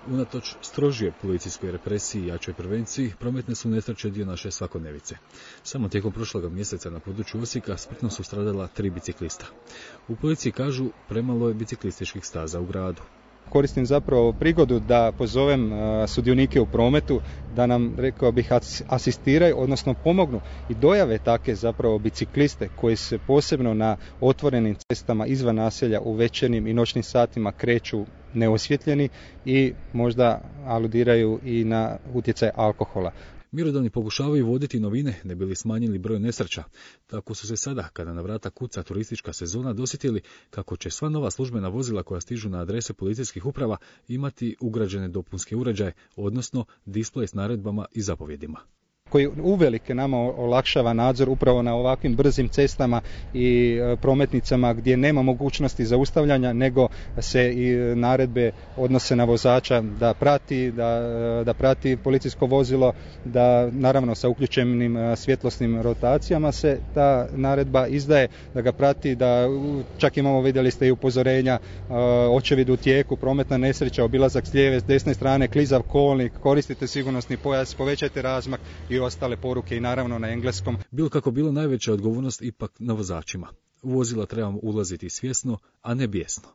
Unatoč strožije policijskoj represiji i jačoj prevenciji, prometne su nesreće dio naše svakodnevice. Samo tijekom prošloga mjeseca na području Osijeka smrtno su stradala 3 biciklista. U policiji kažu premalo je biciklističkih staza u gradu. Koristim zapravo prigodu da pozovem sudionike u prometu da nam, rekao bih, asistiraju, odnosno pomognu i dojave takve zapravo bicikliste koji se posebno na otvorenim cestama izvan naselja u večernjim i noćnim satima kreću neosvjetljeni i možda aludiraju i na utjecaj alkohola. Mjerodavni pokušavaju voditi novine ne bi li smanjili broj nesreća. Tako su se sada, kada na vrata kuca turistička sezona, dosjetili kako će sva nova službena vozila koja stižu na adrese policijskih uprava imati ugrađene dopunske uređaje, odnosno displej s naredbama i zapovjedima, koji uvelike nama olakšava nadzor upravo na ovakvim brzim cestama i prometnicama gdje nema mogućnosti zaustavljanja, nego se i naredbe odnose na vozača da prati policijsko vozilo, da naravno sa uključenim svjetlosnim rotacijama se ta naredba izdaje, da ga prati, da čak imamo, vidjeli ste i upozorenja, očevid u tijeku, prometna nesreća, obilazak s lijeve, s desne strane, klizav kolnik, koristite sigurnosni pojas, povećajte razmak i ostale poruke i naravno na engleskom. Bilo kako bilo, najveća odgovornost ipak na vozačima. U vozila trebamo ulaziti svjesno, a ne bijesno.